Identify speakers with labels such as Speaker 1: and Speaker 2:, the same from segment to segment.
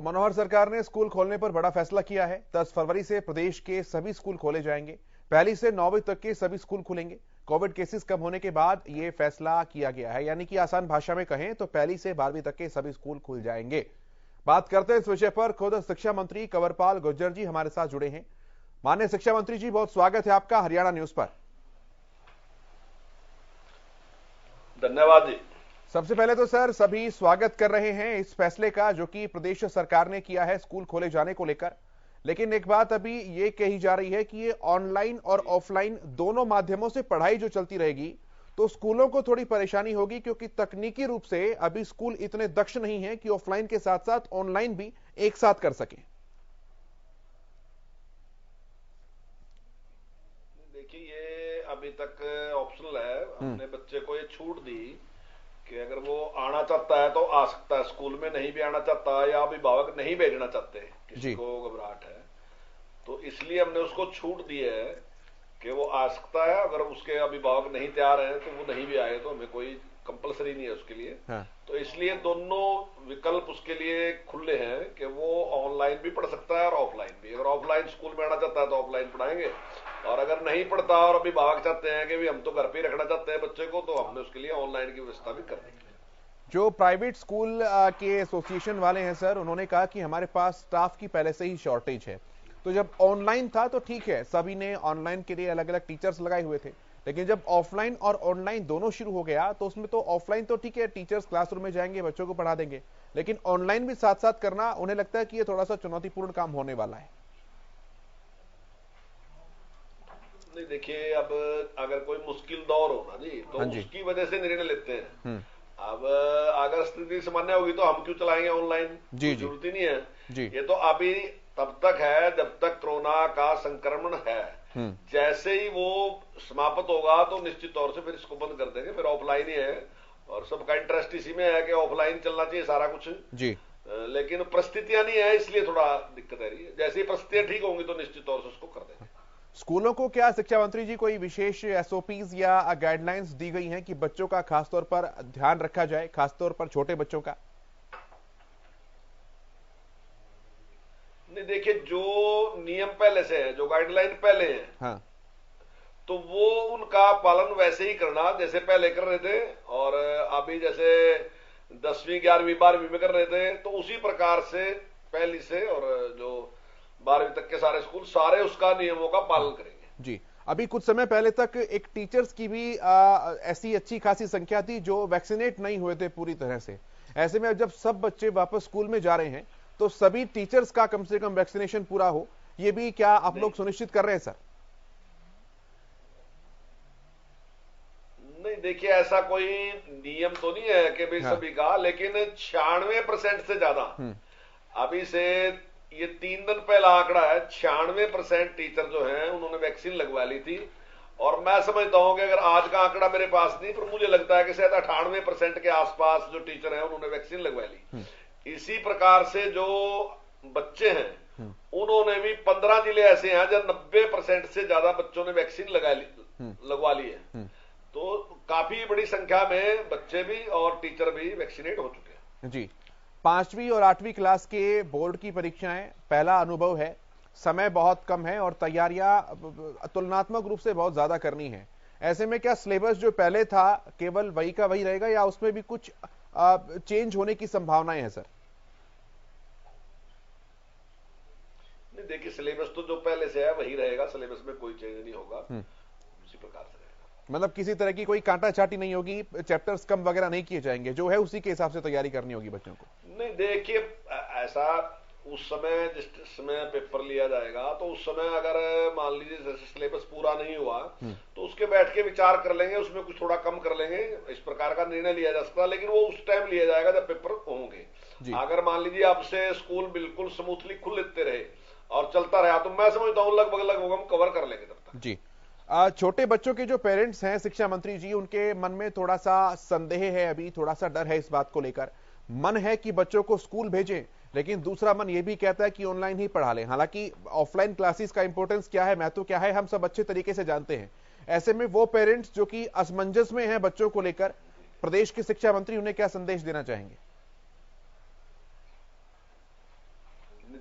Speaker 1: मनोहर सरकार ने स्कूल खोलने पर बड़ा फैसला किया है। 10 फरवरी से प्रदेश के सभी स्कूल खोले जाएंगे। पहली से 9वीं तक के सभी स्कूल खुलेंगे। कोविड केसेस कम होने के बाद यह फैसला किया गया है, यानी कि आसान भाषा में कहें तो पहली से 12वीं तक के सभी स्कूल खुल जाएंगे। बात करते हैं इस विषय पर, खुद शिक्षा मंत्री कंवरपाल गुर्जर जी हमारे साथ जुड़े हैं। माननीय शिक्षा मंत्री जी, बहुत स्वागत है आपका हरियाणा न्यूज पर।
Speaker 2: धन्यवाद जी।
Speaker 1: सबसे पहले तो सर, सभी स्वागत कर रहे हैं इस फैसले का जो कि प्रदेश सरकार ने किया है स्कूल खोले जाने को लेकर। लेकिन एक बात अभी ये कही जा रही है कि ये ऑनलाइन और ऑफलाइन दोनों माध्यमों से पढ़ाई जो चलती रहेगी तो स्कूलों को थोड़ी परेशानी होगी, क्योंकि तकनीकी रूप से अभी स्कूल इतने दक्ष नहीं है कि ऑफलाइन के साथ साथ ऑनलाइन भी एक साथ कर सके।
Speaker 2: देखिए, ये अभी तक ऑप्शनल है। हमने बच्चे को ये छूट दी कि अगर वो आना चाहता है तो आ सकता है स्कूल में, नहीं भी आना चाहता या अभिभावक नहीं भेजना चाहते, किसी को घबराहट है तो इसलिए हमने उसको छूट दी है कि वो आ सकता है। अगर उसके अभिभावक नहीं तैयार हैं तो वो नहीं भी आए तो हमें कोई कंपलसरी नहीं है उसके लिए। तो इसलिए दोनों विकल्प उसके लिए खुले हैं कि वो ऑनलाइन भी पढ़ सकता है और ऑफलाइन भी। अगर ऑफलाइन स्कूल में आना चाहता है तो ऑफलाइन पढ़ाएंगे, और अगर नहीं पढ़ता और अभिभावक चाहते हैं कि भी हम तो घर पे रखना चाहते हैं बच्चे को, तो हमने उसके लिए ऑनलाइन की व्यवस्था भी कर दी।
Speaker 1: जो प्राइवेट स्कूल के एसोसिएशन वाले हैं सर, उन्होंने कहा कि हमारे पास स्टाफ की पहले से ही शॉर्टेज है। तो जब ऑनलाइन था तो ठीक है, सभी ने ऑनलाइन के लिए अलग अलग टीचर्स लगाए हुए थे, लेकिन जब ऑफलाइन और ऑनलाइन दोनों शुरू हो गया तो उसमें तो ऑफलाइन तो ठीक है, टीचर्स क्लासरूम में जाएंगे, बच्चों को पढ़ा देंगे, लेकिन ऑनलाइन भी साथ साथ करना उन्हें लगता है कि ये थोड़ा सा चुनौतीपूर्ण काम होने वाला है।
Speaker 2: नहीं, देखिए, अब अगर कोई मुश्किल दौर हो ना जी तो उसकी वजह से निर्णय लेते हैं। अब अगर स्थिति सामान्य होगी तो हम क्यों चलाएंगे ऑनलाइन, जरूरत ही नहीं है जी। ये तो अभी तब तक है जब तक कोरोना का संक्रमण है। जैसे ही वो समाप्त होगा तो निश्चित तौर से फिर इसको बंद कर देंगे, फिर ऑफलाइन ही है। और सबका इंटरेस्ट इसी में है कि ऑफलाइन चलना चाहिए सारा कुछ जी। लेकिन परिस्थितियां नहीं है, इसलिए थोड़ा दिक्कत आ रही है। जैसे ही परिस्थितियां ठीक होंगी तो निश्चित तौर से उसको कर देंगे।
Speaker 1: स्कूलों को क्या शिक्षा मंत्री जी कोई विशेष एसओपीज या गाइडलाइंस दी गई हैं कि बच्चों का खासतौर पर ध्यान रखा जाए, खासतौर पर छोटे बच्चों का?
Speaker 2: नहीं, देखिए, जो नियम पहले से है, जो गाइडलाइन पहले है, हाँ, तो वो उनका पालन वैसे ही करना जैसे पहले कर रहे थे। और अभी जैसे 10वीं 11वीं 12वीं में कर रहे थे तो उसी प्रकार से पहली से और जो 12वीं तक के सारे स्कूल सारे उसका नियमों का पालन करेंगे
Speaker 1: जी। अभी कुछ समय पहले तक एक टीचर्स की भी ऐसी अच्छी खासी संख्या थी जो वैक्सीनेट नहीं हुए थे पूरी तरह से। ऐसे में जब सब बच्चे वापस स्कूल में जा रहे हैं तो सभी टीचर्स का कम से कम वैक्सीनेशन पूरा हो, ये भी क्या आप लोग सुनिश्चित कर रहे हैं सर?
Speaker 2: नहीं, देखिए, ऐसा कोई नियम तो नहीं है कि भाई सभी का, लेकिन 96% से ज्यादा अभी से ये 3 दिन पहला आंकड़ा है, 96% टीचर जो हैं उन्होंने वैक्सीन लगवा ली थी। और मैं समझता हूं कि अगर आज का आंकड़ा मेरे पास नहीं, पर मुझे लगता है कि शायद 98% के आसपास जो टीचर हैं उन्होंने वैक्सीन लगवा ली। इसी प्रकार से जो बच्चे हैं उन्होंने भी 15 जिले ऐसे हैं जहां 90% से ज्यादा बच्चों ने वैक्सीन लगवा ली है। तो काफी बड़ी संख्या में बच्चे भी और टीचर भी वैक्सीनेट हो चुके हैं
Speaker 1: जी। 5वीं और 8वीं क्लास के बोर्ड की परीक्षाएं, पहला अनुभव है, समय बहुत कम है और तैयारियां तुलनात्मक रूप से बहुत ज्यादा करनी है। ऐसे में क्या सिलेबस जो पहले था केवल वही का वही रहेगा या उसमें भी कुछ चेंज होने की संभावनाएं हैं सर?
Speaker 2: नहीं, देखिए, सिलेबस तो जो पहले से है वही रहेगा, सिलेबस में कोई चेंज नहीं होगा, उसी प्रकार से रहेगा।
Speaker 1: मतलब किसी तरह की कोई कांटा छाटी नहीं होगी, चैप्टर्स कम वगैरह नहीं किए जाएंगे, जो है उसी के हिसाब से तैयारी करनी होगी बच्चों को?
Speaker 2: नहीं, देखिए, ऐसा उस समय जिस समय पेपर लिया जाएगा तो उस समय अगर मान लीजिए जैसे सिलेबस पूरा नहीं हुआ तो उसके बैठ के विचार कर लेंगे, उसमें कुछ थोड़ा कम कर लेंगे, इस प्रकार का निर्णय लिया जा सकता है। लेकिन वो उस टाइम लिया जाएगा जब पेपर होंगे। अगर मान लीजिए अब से स्कूल बिल्कुल स्मूथली खुल लेते रहे और चलता रहा तो मैं समझता हूँ लगभग हम कवर कर लेंगे तब तक
Speaker 1: जी। छोटे बच्चों के जो पेरेंट्स हैं शिक्षा मंत्री जी, उनके मन में थोड़ा सा संदेह है, अभी थोड़ा सा डर है इस बात को लेकर। मन है कि बच्चों को स्कूल भेजें, लेकिन दूसरा मन यह भी कहता है कि ऑनलाइन ही पढ़ा लें। हालांकि ऑफलाइन क्लासेस का इंपॉर्टेंस क्या है, महत्व क्या है, हम सब अच्छे तरीके से जानते हैं। ऐसे में वो पेरेंट्स जो कि असमंजस में हैं बच्चों को लेकर, प्रदेश के शिक्षा मंत्री उन्हें क्या संदेश देना चाहेंगे?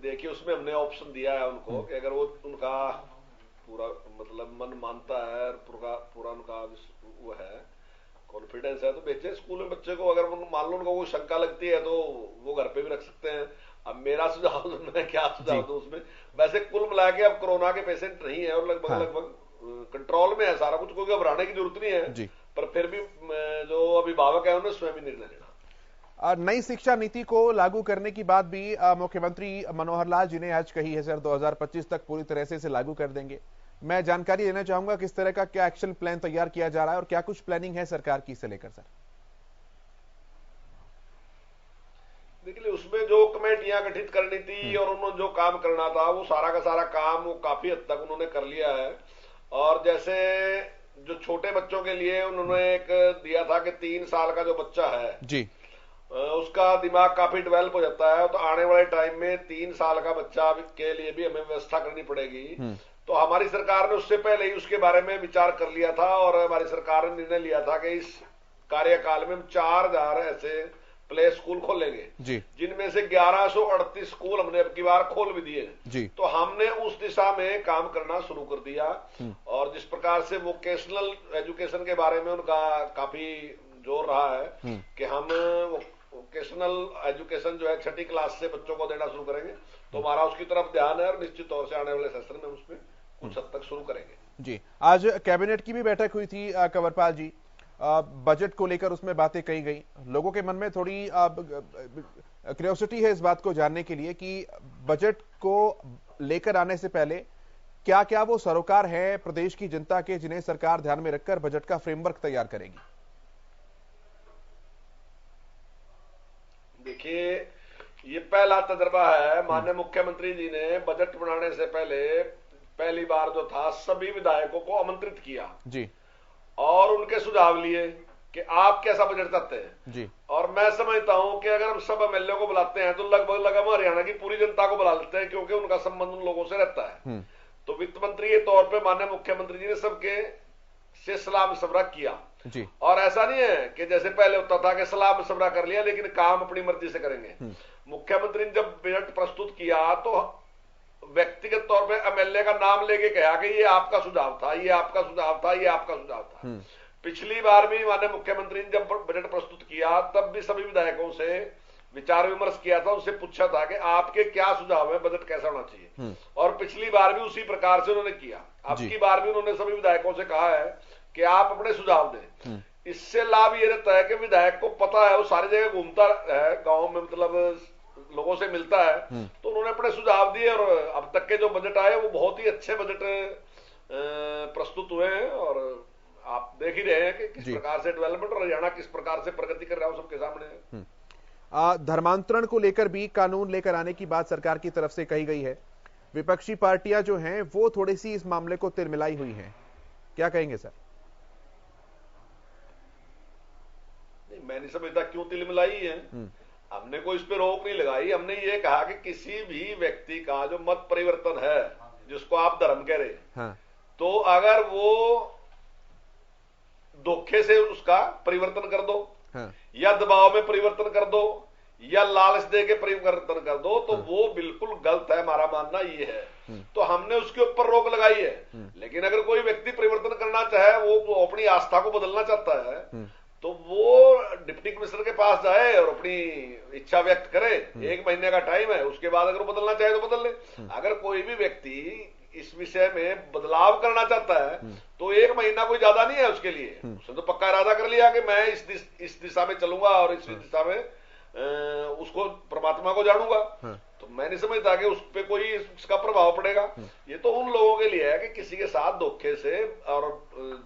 Speaker 2: देखिए उसमें हमने ऑप्शन दिया है उनको कि अगर वो उनका पूरा मतलब मन मानता है, पूरा पूरा उनका वो है, कॉन्फिडेंस है, तो भेजे स्कूल में बच्चे को। अगर मान लो उनको कोई शंका लगती है तो वो घर पे भी रख सकते हैं। अब मेरा सुझाव, मैं क्या सुझाव दूं उसमें, वैसे कुल मिला के अब कोरोना के पेशेंट नहीं है और लगभग कंट्रोल में है सारा कुछ, कोई घबराने की जरूरत नहीं है। पर फिर भी जो अभिभावक है उन्हें स्वयं ही निर्णय लेना।
Speaker 1: नई शिक्षा नीति को लागू करने की बात भी मुख्यमंत्री मनोहर लाल जी ने आज कही है सर, 2025 तक पूरी तरह से इसे लागू कर देंगे। मैं जानकारी लेना चाहूंगा किस तरह का क्या एक्शन प्लान तैयार किया जा रहा है और क्या कुछ प्लानिंग है सरकार की इसे लेकर सर?
Speaker 2: देखिए उसमें जो कमेटियां गठित करनी थी और उन्होंने जो काम करना था वो सारा का सारा काम वो काफी हद तक उन्होंने कर लिया है। और जैसे जो छोटे बच्चों के लिए उन्होंने एक दिया था कि 3 साल का जो बच्चा है जी, उसका दिमाग काफी डेवलप हो जाता है, तो आने वाले टाइम में 3 साल का बच्चा के लिए भी हमें व्यवस्था करनी पड़ेगी। तो हमारी सरकार ने उससे पहले ही उसके बारे में विचार कर लिया था और हमारी सरकार ने निर्णय लिया था कि इस कार्यकाल में हम 4000 ऐसे प्ले स्कूल खोलेंगे जिनमें से 1138 स्कूल हमने अब की बार खोल भी दिए। तो हमने उस दिशा में काम करना शुरू कर दिया। और जिस प्रकार से वोकेशनल एजुकेशन के बारे में उनका काफी जोर रहा है कि हम वोकेशनल एजुकेशन जो है 6ठी क्लास से बच्चों को देना शुरू करेंगे, तो हमारा उसकी तरफ ध्यान है और निश्चित तौर से आने वाले सेशन में उसमें कुछ हद तक शुरू करेंगे
Speaker 1: जी। आज कैबिनेट की भी बैठक हुई थी कंवरपाल जी, बजट को लेकर उसमें बातें कही गई। लोगों के मन में थोड़ी क्यूरियोसिटी है इस बात को जानने के लिए कि बजट को लेकर आने से पहले क्या क्या वो सरोकार है प्रदेश की जनता के जिन्हें सरकार ध्यान में रखकर बजट का फ्रेमवर्क तैयार करेगी।
Speaker 2: देखिए ये पहला तजर्बा है। माननीय मुख्यमंत्री जी ने बजट बनाने से पहले पहली बार जो था सभी विधायकों को आमंत्रित किया जी और उनके सुझाव लिए कि आप कैसा बजट चाहते हैं जी। और मैं समझता हूं कि अगर हम सब एमएलए को बुलाते हैं तो लगभग हम हरियाणा की पूरी जनता को बुला लेते हैं, क्योंकि उनका संबंध उन लोगों से रहता है। तो वित्त मंत्री के तौर पे माननीय मुख्यमंत्री जी ने सबके से सलाह मशवरा किया जी। और ऐसा नहीं है कि जैसे पहले होता था कि सलाह मशवरा कर लिया लेकिन काम अपनी मर्जी से करेंगे। मुख्यमंत्री ने जब बजट प्रस्तुत किया तो व्यक्तिगत तौर पे एमएलए का नाम लेके कहा कि ये आपका सुझाव था, ये आपका सुझाव था, ये आपका सुझाव था। पिछली बार भी माननीय मुख्यमंत्री ने जब बजट प्रस्तुत किया तब भी सभी विधायकों से विचार विमर्श किया था, उनसे पूछा था कि आपके क्या सुझाव है, बजट कैसा होना चाहिए। और पिछली बार भी उसी प्रकार से उन्होंने किया। अब की बार भी उन्होंने सभी विधायकों से कहा है कि आप अपने सुझाव दें। इससे लाभ ये रहता है कि विधायक को पता है, वो सारी जगह घूमता है गांव में, मतलब लोगों से मिलता है, तो उन्होंने अपने सुझाव दिए और अब तक के जो बजट आए वो बहुत ही अच्छे बजट प्रस्तुत हुए हैं। और आप देख ही रहे हैं कि किस प्रकार से डेवलपमेंट और हरियाणा किस प्रकार से प्रगति कर रहा है, सबके सामने है।
Speaker 1: धर्मांतरण को लेकर भी कानून लेकर आने की बात सरकार की तरफ से कही गई है। विपक्षी पार्टियां जो हैं वो थोड़ी सी इस मामले को तिलमिलाई हुई हैं, क्या कहेंगे सर?
Speaker 2: नहीं, मैं नहीं समझता क्यों तिलमिलाई है। हमने कोई इस पे रोक नहीं लगाई। हमने ये कहा कि किसी भी व्यक्ति का जो मत परिवर्तन है, जिसको आप धर्म कह रहे हैं, तो अगर वो धोखे से उसका परिवर्तन कर दो या दबाव में परिवर्तन कर दो या लालच दे के परिवर्तन कर दो, तो वो बिल्कुल गलत है, हमारा मानना ये है। तो हमने उसके ऊपर रोक लगाई है। लेकिन अगर कोई व्यक्ति परिवर्तन करना चाहे, वो अपनी आस्था को बदलना चाहता है, तो वो डिप्टी कमिश्नर के पास जाए और अपनी इच्छा व्यक्त करे। 1 महीने का टाइम है, उसके बाद अगर वो बदलना चाहे तो बदल ले। अगर कोई भी व्यक्ति इस विषय में बदलाव करना चाहता है तो 1 महीना कोई ज्यादा नहीं है उसके लिए। उसने तो पक्का इरादा कर लिया कि मैं इस दिशा में चलूंगा और इस दिशा में उसको परमात्मा को जानूंगा। तो मैं नहीं समझता कि उस पर कोई इसका प्रभाव पड़ेगा। ये तो उन लोगों के लिए है कि किसी के साथ धोखे से और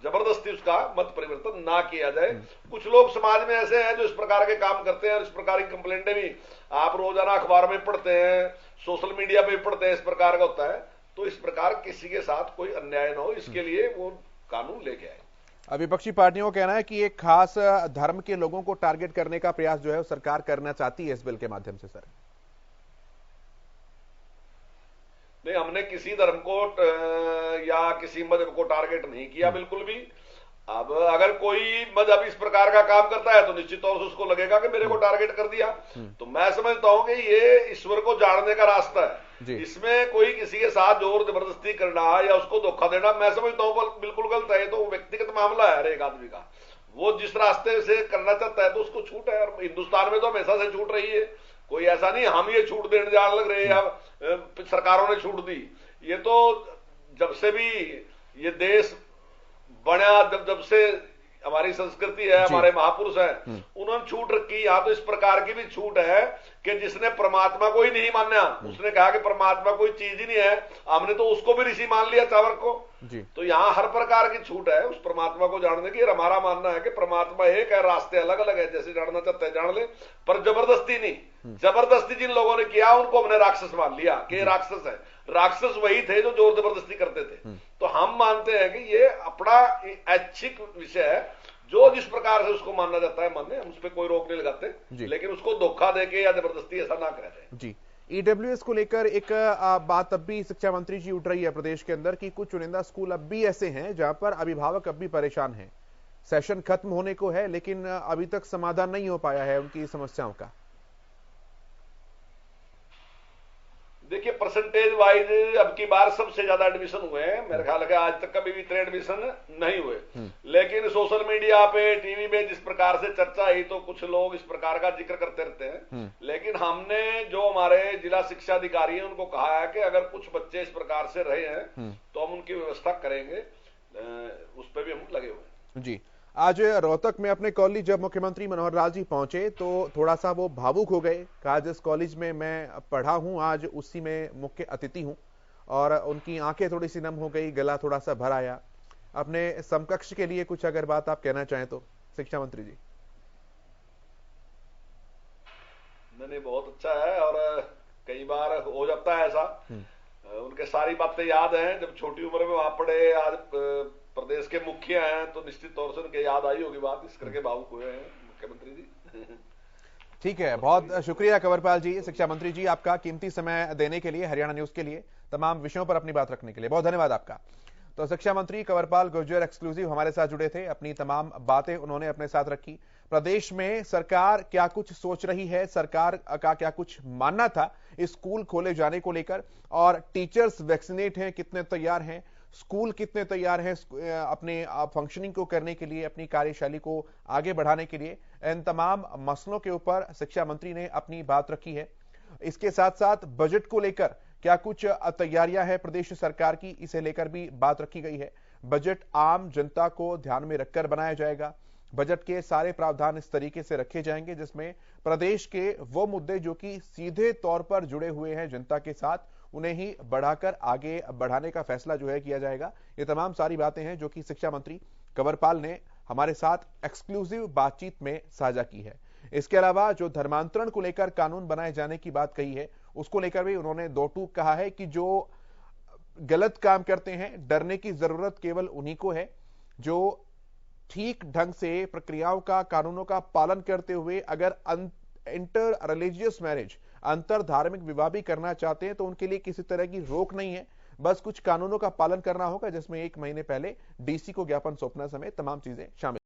Speaker 2: जबरदस्ती उसका मत परिवर्तन ना किया जाए। कुछ लोग समाज में ऐसे हैं जो इस प्रकार के काम करते हैं और इस प्रकार की कंप्लेंटें भी आप रोजाना अखबार में पढ़ते हैं, सोशल मीडिया पे पढ़ते हैं, इस प्रकार का होता है। तो इस प्रकार किसी के साथ कोई अन्याय ना हो, इसके लिए वो कानून लेके आए।
Speaker 1: विपक्षी पार्टियों का कहना है कि एक खास धर्म के लोगों को टारगेट करने का प्रयास जो है सरकार करना चाहती है इस बिल के माध्यम से। सर
Speaker 2: नहीं, हमने किसी धर्म को या किसी मजहब को टारगेट नहीं किया, बिल्कुल भी। अब अगर कोई मजहब इस प्रकार का काम करता है तो निश्चित तौर से उसको लगेगा कि मेरे को टारगेट कर दिया। तो मैं समझता हूं कि ये ईश्वर को जानने का रास्ता है। इसमें कोई किसी के साथ जोर जबरदस्ती करना या उसको धोखा देना मैं समझता हूं बिल्कुल गलत है। तो व्यक्तिगत मामला है हर एक आदमी का, वो जिस रास्ते से करना चाहता है तो उसको छूट है। और हिंदुस्तान में तो हमेशा से छूट रही है, कोई ऐसा नहीं हम ये छूट देने जाने लग रहे या सरकारों ने छूट दी। ये तो जब से भी ये देश बना, जब से हमारी संस्कृति है, हमारे महापुरुष हैं, उन्होंने छूट रखी। यहां तो इस प्रकार की भी छूट है कि जिसने परमात्मा को ही नहीं माना, उसने कहा कि परमात्मा कोई चीज ही नहीं है, हमने तो उसको भी ऋषि मान लिया, चावल को। तो यहाँ हर प्रकार की छूट है उस परमात्मा को जानने की। हमारा मानना है कि परमात्मा एक है, रास्ते अलग अलग है, जैसे जानना चाहते हैं जान ले, पर जबरदस्ती नहीं। जबरदस्ती जिन लोगों ने किया उनको हमने राक्षस मान लिया कि राक्षस है। राक्षस वही थे जो जोर जबरदस्ती करते थे। तो हम मानते हैं कि ये अपना ऐच्छिक विषय है, जो जिस प्रकार से उसको मानना जाता है मानने, हम उस पर कोई रोक नहीं लगाते, लेकिन उसको धोखा देके या जबरदस्ती ऐसा ना करें।
Speaker 1: जी, ईडब्ल्यूएस को लेकर एक बात अब भी शिक्षा मंत्री जी उठ रही है प्रदेश के अंदर कि कुछ चुनिंदा स्कूल अब भी ऐसे हैं जहां पर अभिभावक अब भी परेशान हैं। सेशन खत्म होने को है लेकिन अभी तक समाधान नहीं हो पाया है उनकी समस्याओं का।
Speaker 2: देखिए, परसेंटेज वाइज अब की बार सबसे ज्यादा एडमिशन हुए हैं। मेरे ख्याल है आज तक कभी भी इतने एडमिशन नहीं हुए। लेकिन सोशल मीडिया पे, टीवी में जिस प्रकार से चर्चा आई तो कुछ लोग इस प्रकार का जिक्र करते रहते हैं। लेकिन हमने जो हमारे जिला शिक्षा अधिकारी हैं उनको कहा है कि अगर कुछ बच्चे इस प्रकार से रहे हैं तो हम उनकी व्यवस्था करेंगे, उस पर भी हम लगे हुए हैं।
Speaker 1: जी, आज रोहतक में अपने कॉलेज जब मुख्यमंत्री मनोहर लाल जी पहुंचे तो थोड़ा सा वो भावुक हो गए। कहा जिस कॉलेज में मैं पढ़ा हूं आज उसी में मुख्य अतिथि हूं, और उनकी आंखें थोड़ी सी नम हो गई, गला थोड़ा सा भर आया। अपने समकक्ष के लिए कुछ अगर बात आप कहना चाहें तो शिक्षा मंत्री जी।
Speaker 2: नहीं, बहुत अच्छा है, और कई बार हो जाता है ऐसा। उनके सारी बातें याद हैं, जब छोटी उम्र में वहां पढ़े, आज प्रदेश के मुखिया हैं, तो निश्चित तौर से उनके याद आई होगी बात, इस करके भावुक हुए हैं मुख्यमंत्री जी।
Speaker 1: ठीक है, बहुत शुक्रिया कंवरपाल जी, शिक्षा मंत्री जी, आपका कीमती समय देने के लिए, हरियाणा न्यूज के लिए, तमाम विषयों पर अपनी बात रखने के लिए बहुत धन्यवाद आपका। तो शिक्षा मंत्री कंवरपाल गुर्जर एक्सक्लूसिव हमारे साथ जुड़े थे, अपनी तमाम बातें उन्होंने अपने साथ रखी। प्रदेश में सरकार क्या कुछ सोच रही है, सरकार का क्या कुछ मानना था स्कूल खोले जाने को लेकर, और टीचर्स वैक्सीनेट हैं, कितने तैयार हैं, स्कूल कितने तैयार हैं अपने फंक्शनिंग को करने के लिए, अपनी कार्यशैली को आगे बढ़ाने के लिए। इन तमाम मसलों के ऊपर शिक्षा मंत्री ने अपनी बात रखी है। इसके साथ साथ बजट को लेकर क्या कुछ तैयारियां हैं प्रदेश सरकार की, इसे लेकर भी बात रखी गई है। बजट आम जनता को ध्यान में रखकर बनाया जाएगा। बजट के सारे प्रावधान इस तरीके से रखे जाएंगे जिसमें प्रदेश के वो मुद्दे जो कि सीधे तौर पर जुड़े हुए हैं जनता के साथ, उन्हें ही बढ़ाकर आगे बढ़ाने का फैसला जो है किया जाएगा। ये तमाम सारी बातें हैं जो कि शिक्षा मंत्री कंवरपाल ने हमारे साथ एक्सक्लूसिव बातचीत में साझा की है। इसके अलावा जो धर्मांतरण को लेकर कानून बनाए जाने की बात कही है, उसको लेकर भी उन्होंने दो टूक कहा है कि जो गलत काम करते हैं, डरने की जरूरत केवल उन्हीं को है जो ठीक ढंग से प्रक्रियाओं का, कानूनों का पालन करते हुए अगर इंटर रिलीजियस मैरिज, अंतर धार्मिक विवाह भी करना चाहते हैं तो उनके लिए किसी तरह की रोक नहीं है। बस कुछ कानूनों का पालन करना होगा, जिसमें 1 महीने पहले डीसी को ज्ञापन सौंपना समेत तमाम चीजें शामिल